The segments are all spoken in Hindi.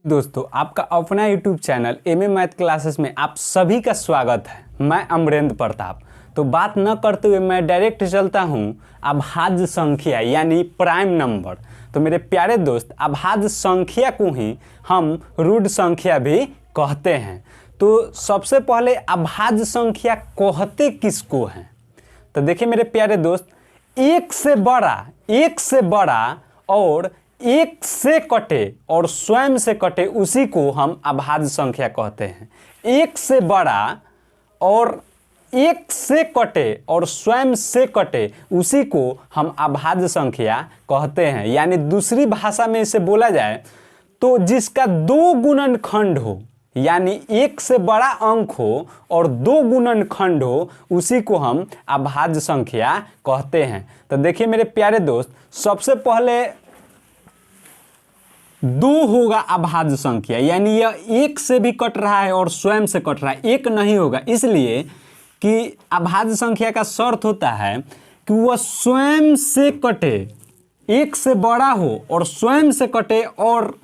दोस्तों आपका अपना YouTube channel MA math classes में आप सभी का स्वागत है। मैं अमरेंद्र प्रताप। तो बात न करते हुए मैं डायरेक्ट चलता हूं अभाज्य संख्या यानी प्राइम नंबर। तो मेरे प्यारे दोस्त, अभाज्य संख्या को ही हम रूढ़ संख्या भी कहते हैं। तो सबसे पहले अभाज्य संख्या कहते किसको हैं? तो देखिए मेरे प्यारे दोस्त, एक से बड़ा और एक से कटे और स्वयं से कटे उसी को हम अभाज्य संख्या कहते हैं। एक से बड़ा और एक से कटे और स्वयं से कटे उसी को हम अभाज्य संख्या कहते हैं। यानी दूसरी भाषा में इसे बोला जाए तो जिसका दो गुणनखंड हो, यानी एक से बड़ा अंक हो और दो गुणनखंड हो, उसी को हम अभाज्य संख्या कहते हैं। तो देखिए मेरे प्यारे दोस्त, सबसे पहले दो होगा अभाज्य संख्या, यानी यह एक से भी कट रहा है और स्वयं से कट रहा है, एक नहीं होगा। इसलिए कि अभाज्य संख्या का शर्त होता है कि वह स्वयं से कटे, एक से बड़ा हो और स्वयं से कटे और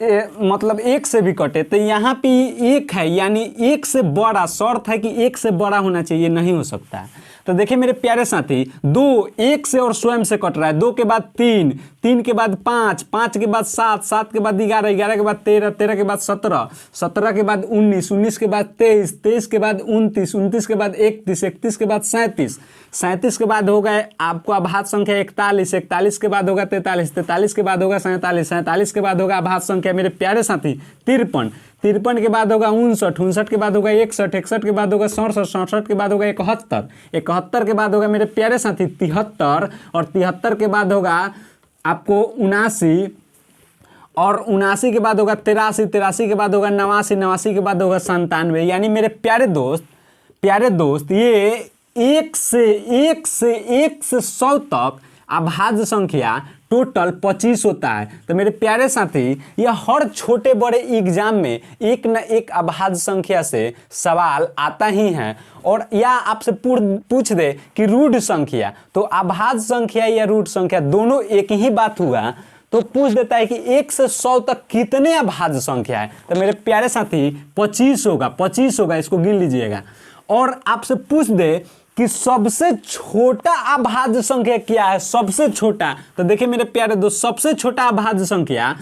मतलब एक से भी कटे। तो यहाँ पे एक है, यानी एक से बड़ा, शर्त है कि एक से बड़ा होना चाहिए, नहीं हो सकता है। तो देखिए मेरे प्यारे साथी, दो एक से और स्वयं से कट रहा है। दो के बाद तीन, तीन के बाद पाँच, पाँच के बाद सात, सात के बाद 11, 11 के बाद 13, 13 के बाद 17, 17 के बाद 19, 19 के बाद 23, 23 के बाद 29, 29 के बाद 31, 31 के बाद 37, 37 के बाद हो गए आपको अभाज्य संख्या 41, 41 के बाद होगा 43, 43 के बाद होगा 47, 47 के बाद होगा अभाज्य संख्या मेरे प्यारे साथी 53, 53 के बाद होगा 59, 59 के बाद होगा 61, 61 के बाद होगा 67, 67 के बाद होगा 71, 71 के बाद होगा मेरे प्यारे साथी 73 और 73 के बाद होगा आपको 79 और 79 के बाद होगा 83, 83 के बाद होगा 89, 89 के बाद होगा 97। यानी मेरे प्यारे दोस्त ये एक से 100 तक अभाज्य संख्या टोटल 25 होता है। तो मेरे प्यारे साथी, यह हर छोटे बड़े एग्जाम में एक न एक अभाज्य संख्या से सवाल आता ही है। और या आपसे पूछ दे कि रूढ़ संख्या, तो अभाज्य संख्या या रूढ़ संख्या दोनों एक ही बात हुआ, तो पूछ देता है कि 1 से 100 तक कितने अभाज्य संख्या है। तो मेरे प्यारे साथी 25 होगा, इसको गिन लीजिएगा। और आपसे पूछ दे कि सबसे छोटा अभाज्य संख्या क्या है, सबसे छोटा, तो देखिए मेरे प्यारे दोस्त, सबसे छोटा अभाज्य संख्या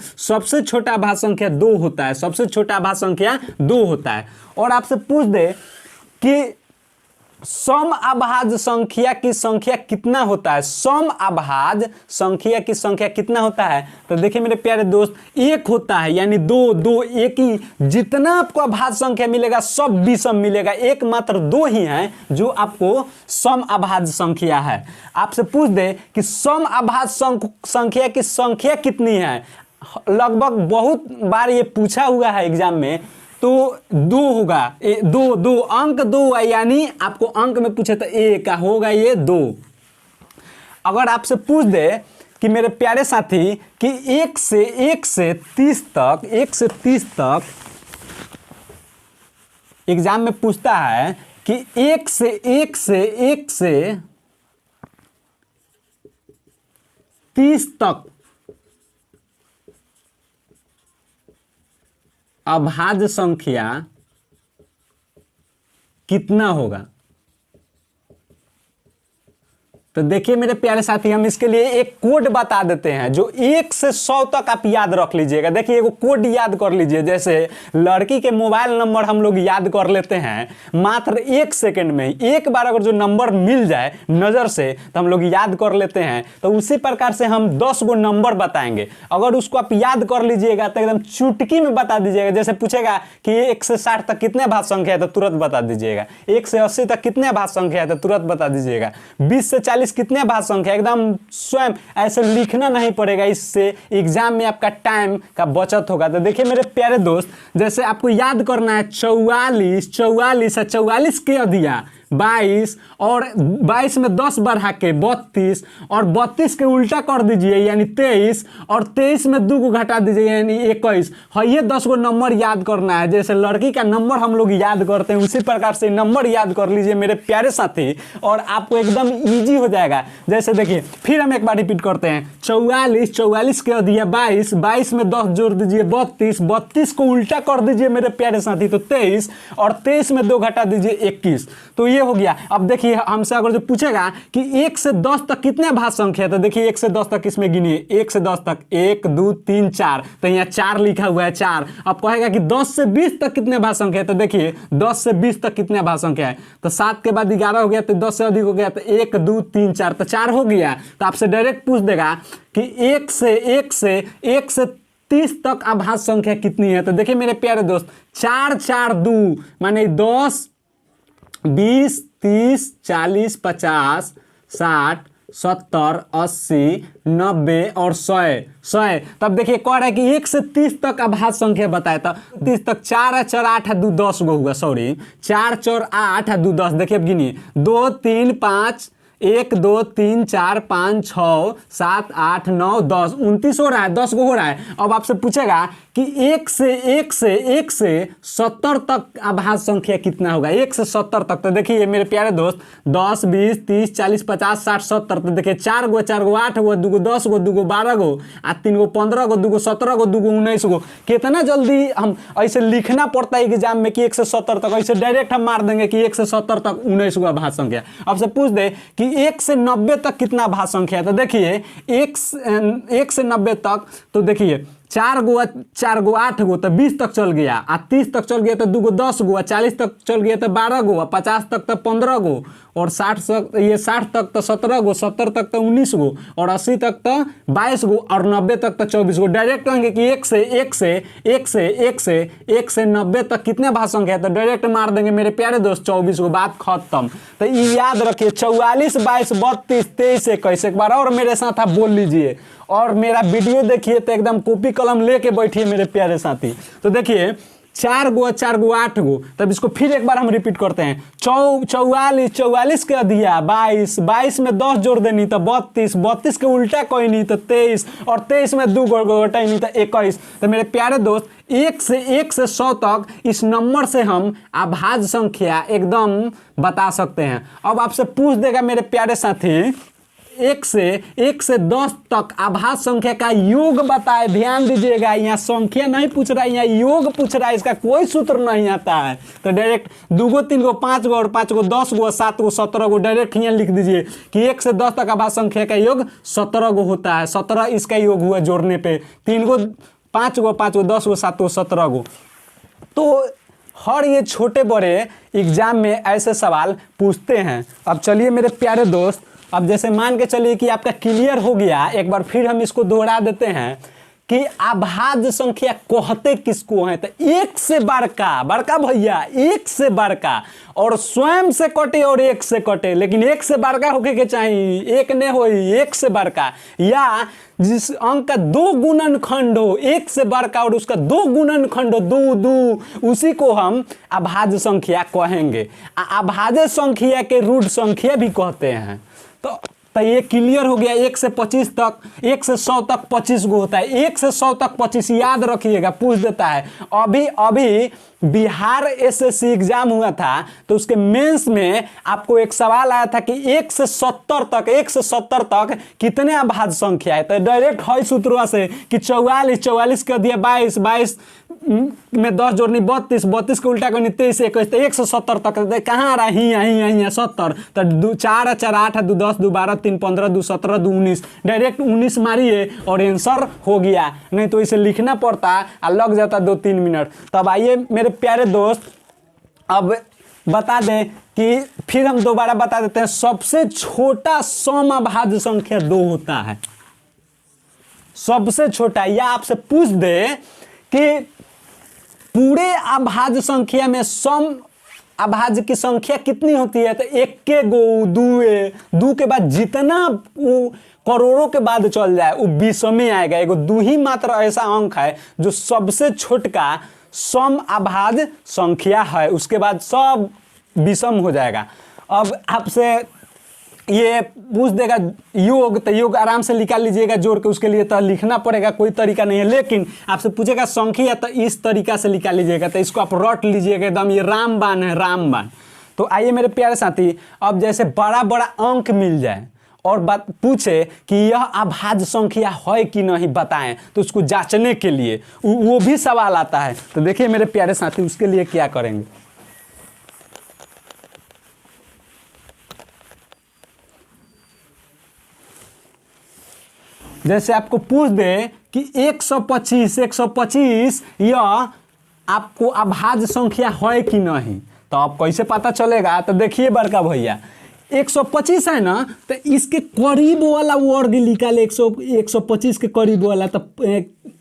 2 होता है, सबसे छोटा अभाज्य संख्या 2 होता है। और आपसे पूछ दे कि सम अभाज्य संख्या की संख्या कितना होता है, सम अभाज्य संख्या की संख्या कितना होता है, तो देखिए मेरे प्यारे दोस्त, एक होता है, यानी दो एक ही। जितना आपको अभाज्य संख्या मिलेगा सब विषम मिलेगा, एक मात्र दो ही है जो आपको सम अभाज्य संख्या है। आपसे पूछ दे कि सम अभाज्य संख्या की संख्या कितनी है, लगभग बहुत बार ये पूछा हुआ है एग्जाम में, तो 2 होगा, दो अंक 2 है, यानी आपको अंक में पूछे तो एक का होगा ये 2। अगर आपसे पूछ दे कि मेरे प्यारे साथी कि 1 से 30 तक एग्जाम में पूछता है कि 1 से 30 तक अभाज्य संख्या कितना होगा। तो देखिए मेरे प्यारे साथी, हम इसके लिए एक कोड बता देते हैं जो 1 से 100 तक आप याद रख लीजिएगा। देखिए एगो कोड याद कर लीजिए, जैसे लड़की के मोबाइल नंबर हम लोग याद कर लेते हैं मात्र 1 सेकंड में ही। एक बार अगर जो नंबर मिल जाए नज़र से तो हम लोग याद कर लेते हैं। तो उसी प्रकार से हम 10 गो नंबर बताएंगे, अगर उसको आप याद कर लीजिएगा तो एकदम चुटकी में बता दीजिएगा। जैसे पूछेगा कि 1 से 60 तक कितने अभाज्य संख्या है, तो तुरंत बता दीजिएगा। 1 से 80 तक कितने अभाज्य संख्या है, तो तुरंत बता दीजिएगा। 20 से 40 कितने अभाज्य संख्या, एकदम स्वयं ऐसे लिखना नहीं पड़ेगा। इससे एग्जाम में आपका टाइम का बचत होगा। तो देखिए मेरे प्यारे दोस्त, जैसे आपको याद करना है 44 है, 44 के अधिया 22 और 22 में 10 बढ़ा के 32 और 32 के उल्टा कर दीजिए यानी 23 और 23 में 2 को घटा दीजिए यानी 21। हाँ, ये 10 गो नंबर याद करना है। जैसे लड़की का नंबर हम लोग याद करते हैं उसी प्रकार से नंबर याद कर लीजिए मेरे प्यारे साथी, और आपको एकदम ईजी हो जाएगा। जैसे देखिए फिर हम एक बार रिपीट करते हैं, 44 के दिया 22 में 10 जोड़ दीजिए 32 को उल्टा कर दीजिए मेरे प्यारे साथी तो 23 और 23 में 2 घटा दीजिए 21। तो ये हो गया। अब देखिए हमसे अगर जो पूछेगा कि 1 से 10 तक कितने भाज्य संख्या है, तो देखिए 1 से 10 तक इसमें गिनिए, 1 से 10 तक 1 2 3 4, तो यहाँ 4 लिखा हुआ है 4। अब कहेगा कि 10 से 20 तक कितने भाज्य संख्या है, तो देखिए 10 से 20 तक कितने भाज्य संख्या है, तो 7 के बाद 11 हो गया, तो 10 से अधिक हो गया, तो 1 2 3 4, तो 4 हो गया। तो आपसे डायरेक्ट पूछ देगा कि 1 से 30 तक अभाज्य संख्या कितनी है, तो देखिए मेरे प्यारे दोस्त 4 4 2 माने 10 20 30 40 50 60 70 80 90 और 100। तब देखिए कह रहा है कि 1 से 30 तक अभाज्य संख्या बताए, तो 30 तक 4 4 8 2 10 गो हुआ, सॉरी 4 4 8 2 10। देखिए अब गिनिए 2 3 5 1 2 3 4 5 6 7 8 9 10 29 हो रहा है, 10 गो हो रहा है। अब आपसे पूछेगा कि 1 से 70 तक अभाज्य संख्या कितना होगा, 1 से 70 तक। तो देखिए मेरे प्यारे दोस्त 10 20 30 40 50 60 70, तो देखिए 4 गो 8 गो 2 गो 10 गो 2 गो 12 गो 3 गो 15 गो 2 गो 17 गो 2 गो 19 गो। कितना जल्दी हम ऐसे लिखना पड़ता है एग्जाम में कि 1 से 70 तक, ऐसे डायरेक्ट हम मार देंगे कि 1 से 70 तक 19 गो अभाज्य संख्या। अब से पूछ दे कि 1 से 90 तक कितना अभाज्य संख्या है, तो देखिए 1 से 90 तक, तो देखिए 4 गो 8 गो तो 20 तक चल गया, 30 तक चल गया तो 2 गो 10 गो, 40 तक चल गया तो 12 गो, 50 तक तो 15 गो, और 60 तक तो 17 गो, 70 तक तो 19 गो, और 80 तक तो 22 गो, और 90 तक तो 24 गो। डायरेक्ट कहेंगे कि 1 से 90 तक कितने भाज्य संख्या है, तो डायरेक्ट मार देंगे मेरे प्यारे दोस्त 24 गो, बात खत्म। तो ये याद रखिए 44 22 32 23 21। एक बार और मेरे साथ आप बोल लीजिए, और मेरा वीडियो देखिए तो एकदम कॉपी कलम लेके बैठिए मेरे प्यारे साथी। तो देखिए 4 गो 8 गो, तब इसको फिर एक बार हम रिपीट करते हैं, 44 के अधिया 22 में 10 जोड़ देनी तो 32 के उल्टा कोई नहीं तो 23, और 23 में 2 गो घटाई नहीं तो 21। तो मेरे प्यारे दोस्त 1 से 100 तक इस नंबर से हम अभाज्य संख्या एकदम बता सकते हैं। अब आपसे पूछ देगा मेरे प्यारे साथी 1 से 10 तक अभाज्य संख्या का योग बताए। ध्यान दीजिएगा, यहाँ संख्या नहीं पूछ रहा है, यहाँ योग पूछ रहा है, इसका कोई सूत्र नहीं आता है। तो डायरेक्ट 2 गो 3 गो 5 गो और 5 गो 10 गो 7 गो 17 गो डायरेक्ट यहाँ लिख दीजिए कि 1 से 10 तक अभाज्य संख्या का योग 17 गो होता है। 17 इसका योग हुआ जोड़ने पे, 3 गो 5 गो 10 गो 7 गो 17 गो। तो हर ये छोटे बड़े एग्जाम में ऐसे सवाल पूछते हैं। अब चलिए मेरे प्यारे दोस्त, अब जैसे मान के चलिए कि आपका क्लियर हो गया, एक बार फिर हम इसको दोहरा देते हैं कि अभाज्य संख्या कहते किसको है, तो 1 से बड़का भैया, 1 से बड़का, और स्वयं से कटे और 1 से कटे, लेकिन 1 से बड़का होके के चाहिए, 1 ने हो 1 से बड़का, या जिस अंक का 2 गुणनखंड हो 1 से बड़का और उसका 2 गुणनखंड हो 2, उसी को हम अभाज्य संख्या कहेंगे। अभाज्य संख्या के रूट संख्या भी कहते हैं। तो ये क्लियर हो गया। 1 से 25 तक, 1 से 100 तक 25 गो होता है। 1 से 100 तक 25 याद रखिएगा, पूछ देता है। अभी बिहार एसएससी एग्जाम हुआ था तो उसके मेंस में आपको एक सवाल आया था कि 1 से 70 तक कितने अभाज्य संख्या है। तो डायरेक्ट है सूत्र से कि 44 कर दिया 22 में 10 जोड़नी 32 के उल्टा करनी 23 21, तो 1 से 70 तक कहाँ आ रहा है, यहीं 70। तो 4 4 8 2 10 2 12 3 15 2 17 2 19, डायरेक्ट 19 मारिए और आंसर हो गया। नहीं तो इसे लिखना पड़ता और लग जाता 2-3 मिनट। तब आइए मेरे प्यारे दोस्त, अब बता दें कि फिर हम दोबारा बता देते हैं, सबसे छोटा समअभाज्य संख्या 2 होता है, सबसे छोटा। या आपसे पूछ दे कि पूरे अभाज्य संख्या में सम अभाज्य की संख्या कितनी होती है, तो 1 के गो 2 के बाद जितना करोड़ों के बाद चल जाए वो 20 में आएगा। एगो 2 ही मात्र ऐसा अंक है जो सबसे छोटका सम अभाज्य संख्या है, उसके बाद सब विषम हो जाएगा। अब आपसे ये पूछ देगा योग, तो योग आराम से निकाल लीजिएगा जोड़ के, उसके लिए तो लिखना पड़ेगा, कोई तरीका नहीं है। लेकिन आपसे पूछेगा संख्या, तो इस तरीका से निकाल लीजिएगा, तो इसको आप रट लीजिएगा एकदम, ये रामबाण है, रामबाण। तो आइए मेरे प्यारे साथी, अब जैसे बड़ा बड़ा अंक मिल जाए और बात पूछे कि यह अभाज्य संख्या है कि नहीं बताएं, तो उसको जांचने के लिए वो भी सवाल आता है। तो देखिए मेरे प्यारे साथी, उसके लिए क्या करेंगे। जैसे आपको पूछ दे कि 125 यह आपको अभाज्य संख्या है कि नहीं, तो आप कैसे पता चलेगा। तो देखिए बड़का भैया, 125 है ना, तो इसके करीब वाला वर्ग निकाले, 125 के करीब वाला। तो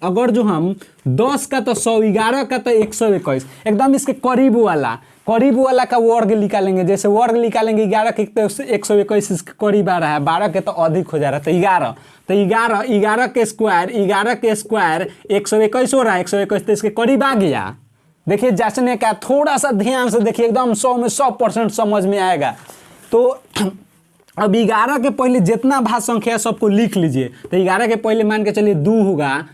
अगर जो हम 10 का तो 100, 11 का तो 121, एकदम इसके करीब वाला का वर्ग निकालेंगे। जैसे वर्ग निकालेंगे 11 के तो 121 इसके करीब आ रहा है, 12 के तो अधिक हो जा रहा है, तो 11 के स्क्वायर 121 हो रहा है, 121 तो इसके करीब आ गया। देखिए जांचने का थोड़ा सा ध्यान से देखिए, एकदम 100 में 100% समझ में आएगा। तो अब 11 के पहले जितना भाज्य संख्या सबको लिख लीजिए। तो 11 के पहले मान के चलिए 2 होगा,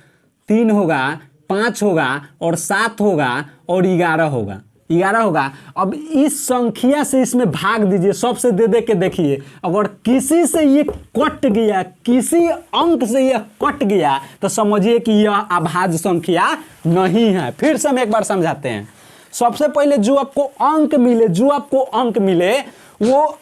3 होगा, 5 होगा और 7 होगा और 11 होगा। अब इस संख्या से इसमें भाग दीजिए, सबसे दे के देखिए। अगर किसी से ये कट गया, किसी अंक से ये कट गया, तो समझिए कि यह अभाज्य संख्या नहीं है। फिर से हम एक बार समझाते हैं। सबसे पहले जो आपको अंक मिले वो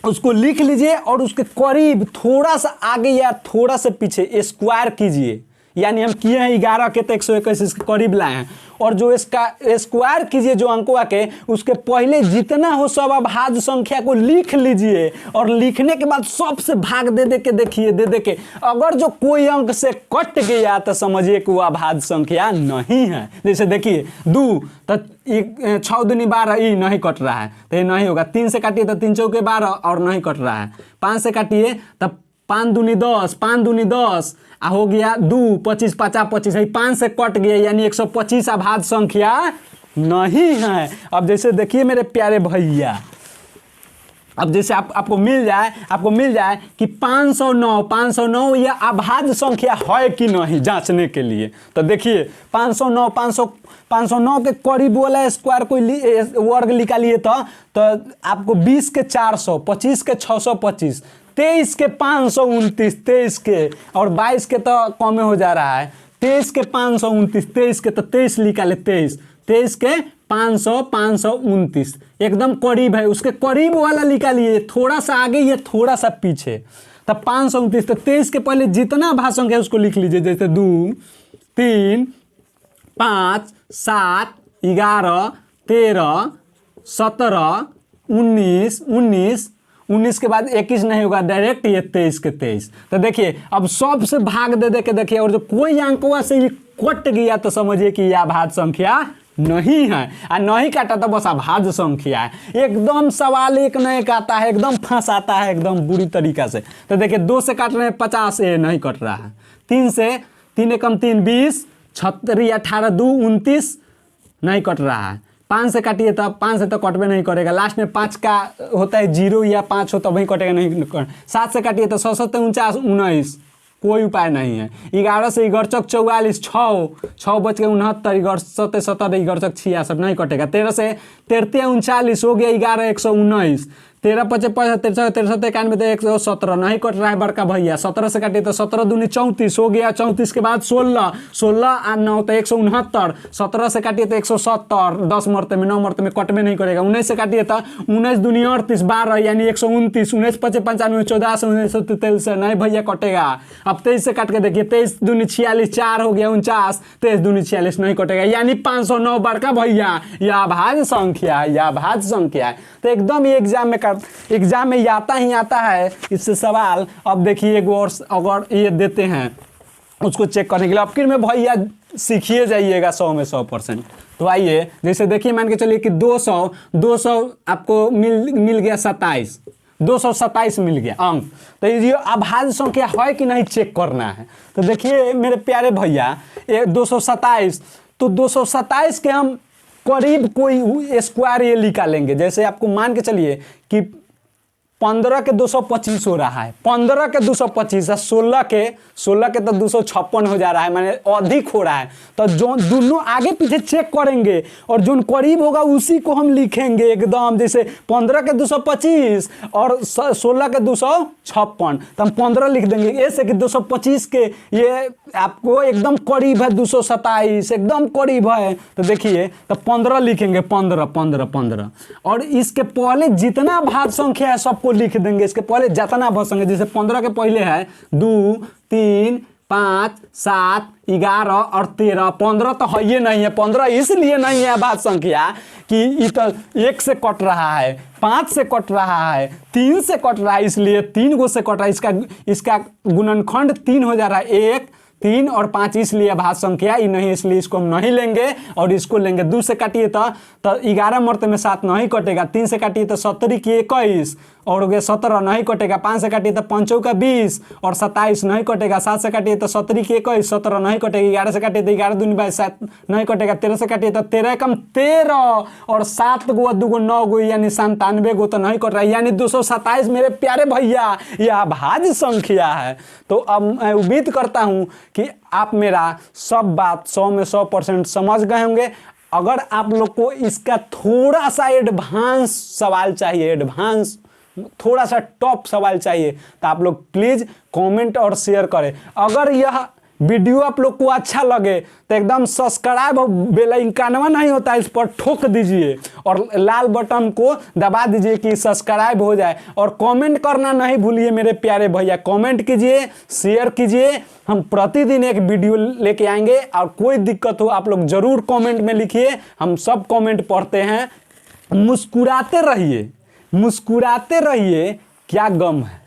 उसको लिख लीजिए और उसके करीब थोड़ा सा आगे या थोड़ा सा पीछे स्क्वायर कीजिए। यानी हम किए हैं 11 के तो 121 इसके करीब लाए हैं, और जो इसका स्क्वायर कीजिए जो अंकों के, उसके पहले जितना हो सब अभाज्य संख्या को लिख लीजिए। और लिखने के बाद सबसे भाग दे के देखिए, दे के अगर जो कोई अंक से कट गया तो समझिए कि वो अभाज्य संख्या नहीं है। जैसे देखिए 2 तो 6 दूनी 12, ये नहीं कट रहा है तो ये नहीं होगा। 3 से काटिए तो 3 चौके 12 और नहीं कट रहा है। 5 से काटिए तब 5 दूनी 10 हो गया 2, 25, 50, 25, 5 से कट गया, यानी 125 अभाज्य संख्या नहीं है। अब जैसे देखिए मेरे प्यारे भैया, अब जैसे आपको मिल जाए कि 509 यह अभाज्य संख्या है कि नहीं जांचने के लिए। तो देखिए 509 के करीब वाला स्क्वायर कोई वर्ग निकालिए तो आपको 20 के 400, 25 के 625, 23 के 529, 23 के और 22 के तो कम हो जा रहा है, 23 के 529, 23 के तो 23 निकाले, 23 के 529 एकदम करीब है। उसके करीब वाला निकालिए, थोड़ा सा आगे या थोड़ा सा पीछे। तब 529, तो 23 के पहले जितना भाज्य संख्या है उसको लिख लीजिए। जैसे 2, 3, 5, 7, 11, 13, 17, 19 के बाद 21 नहीं होगा, डायरेक्ट ये 23 के 23। तो देखिए अब सबसे भाग दे के देखिए, और जो कोई अंकवा से ये कट गया तो समझिए कि यह अभाज्य संख्या नहीं है। और नहीं काटा तो बस अभाज्य संख्या है। एकदम सवाल एक न एक आता है, एकदम फंसाता है एकदम बुरी तरीका से। तो देखिए 2 से काट रहे हैं 50, ये नहीं कट रहा है। 3 से 3 एकम 3, 20, 36, 18, 2, 29 नहीं कट रहा है। 5 से काटिए तो 5 से तो कटवे नहीं करेगा। लास्ट में 5 का होता है 0 या 5 हो तो वही कटेगा नहीं। 7 से काटिए तो 7, 49, 19 कोई उपाय नहीं है। 11 से 11 44, 6 बच के 69, 11 17, 11 66 नहीं कटेगा। 13 से 33 39 हो गया, 11 119, 13 5 63 93 91 117 नहीं कट रहा है बड़का भैया। 17 से काटिए तो 17 दूनी 34 हो गया, 34 के बाद 16 और 9 तो 169, 17 से काटिए तो 170, 10 मरते में 9 मरते में कटवे नहीं करेगा। 19 से काटिए तो 19 दूनी 38, 12 यानी 129, 19 5 95, 14 से 19 से नहीं भैया कटेगा। अब 23 से काट के देखिए, 23 दूनी 46, 4 हो गया 49, 23 दूनी 46 नहीं कटेगा, यानी 509 बड़का भैया यह अभाज्य संख्या है। तो एकदम ये एग्जाम में आता है इससे सवाल। अब देखिए एक और अगर ये देते हैं उसको चेक करने के लिए, अब फिर में भैया सीखिए जाइएगा 100 में 100%। तो आइए जैसे देखिए मान के चलिए कि 200 आपको मिल गया 27, 227 मिल गया अंक। तो ये अभाज्य संख्या है कि नहीं चेक करना है। तो देखिए मेरे प्यारे भैया 227, तो 227 के हम करीब कोई स्क्वायर ये निकालेंगे। जैसे आपको मान के चलिए कि 15 के 225 हो रहा है, 15 के 225 और 16 के तो 256 हो जा रहा है, माने अधिक हो रहा है। तो जो दोनों आगे पीछे चेक करेंगे और जो करीब होगा उसी को हम लिखेंगे एकदम। जैसे 15 के 225 और 16 के 256, तो हम 15 लिख देंगे। ऐसे कि 225 के ये आपको एकदम करीब है, 227 एकदम करीब है, तो देखिए तो 15 लिखेंगे, 15 15 15। और इसके पहले जितना भाज्य संख्या है सबको लिख देंगे। इसके पहले जितना भाज्य संख्या, जैसे 15 के पहले है 2 3 5 7 11 और 13, 15 तो है ये नहीं है। 15 इसलिए नहीं है भाज्य संख्या कि इतना 1 से कट रहा है, 5 से कट रहा है, 3 से कट रहा है, इसलिए 3 गो से कट रहा है। इसका गुणनखंड 3 हो जा रहा है, 1 3 और 5, इसलिए भाज्य संख्या ही नहीं, इसलिए इसको हम नहीं लेंगे और इसको लेंगे। 2 से काटिए तो 11 मरते में 7 नहीं कटेगा। 3 से काटिए तो 17 की 21 और हो गया 17 नहीं कटेगा। 5 से काटिए तो 5 का 20 और 27 नहीं कटेगा। 7 से काटिए तो 17 की 21 17 नहीं कटेगा। 11 से काटिए तो 11 दूनी 22 7 नहीं कटेगा। 13 से काटिए तो 13 कम 13 और 7 गो 2 गो 9 गो यानी 97 गो तो नहीं कट रहा है, यानी 227 मेरे प्यारे भैया यह भाज्य संख्या है। तो अब मैं उम्मीद करता हूँ कि आप मेरा सब बात 100 में 100% समझ गए होंगे। अगर आप लोग को इसका थोड़ा सा एडवांस सवाल चाहिए, एडवांस थोड़ा सा टॉप सवाल चाहिए, तो आप लोग प्लीज़ कमेंट और शेयर करें। अगर यह वीडियो आप लोग को अच्छा लगे तो एकदम सब्सक्राइब और बेल आइकन नहीं होता है, इस पर ठोक दीजिए और लाल बटन को दबा दीजिए कि सब्सक्राइब हो जाए। और कमेंट करना नहीं भूलिए मेरे प्यारे भैया, कमेंट कीजिए, शेयर कीजिए। हम प्रतिदिन एक वीडियो लेके आएंगे और कोई दिक्कत हो आप लोग ज़रूर कमेंट में लिखिए, हम सब कमेंट पढ़ते हैं। मुस्कुराते रहिए, मुस्कुराते रहिए, क्या गम है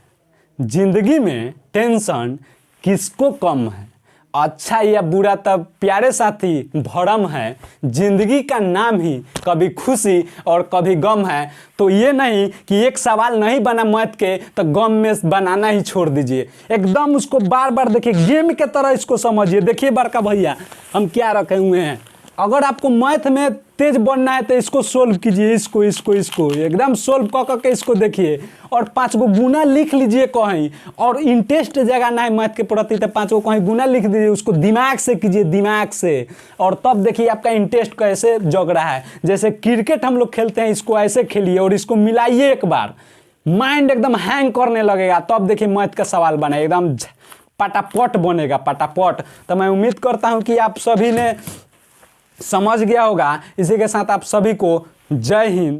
जिंदगी में, टेंशन किसको कम है। अच्छा या बुरा तब प्यारे साथी भरम है, जिंदगी का नाम ही कभी खुशी और कभी गम है। तो ये नहीं कि एक सवाल नहीं बना मैथ के तो गम में बनाना ही छोड़ दीजिए, एकदम उसको बार बार देखिए, गेम के तरह इसको समझिए। देखिए बड़का भैया हम क्या रखे हुए हैं, अगर आपको मैथ में तेज बनना है तो इसको सोल्व कीजिए, इसको इसको इसको एकदम सोल्व कर के इसको देखिए और 5 गो गुना लिख लीजिए कहीं। और इंटरेस्ट जगाना है मैथ के प्रति तो 5 गो कहीं गुना लिख दीजिए, उसको दिमाग से कीजिए, दिमाग से। और तब देखिए आपका इंटरेस्ट कैसे जग रहा है। जैसे क्रिकेट हम लोग खेलते हैं, इसको ऐसे खेलिए और इसको मिलाइए एक बार, माइंड एकदम हैंग करने लगेगा, तब देखिए मैथ का सवाल बने एकदम पटापट बनेगा, पटापट। तो मैं उम्मीद करता हूँ कि आप सभी ने समझ गया होगा। इसी के साथ आप सभी को जय हिंद।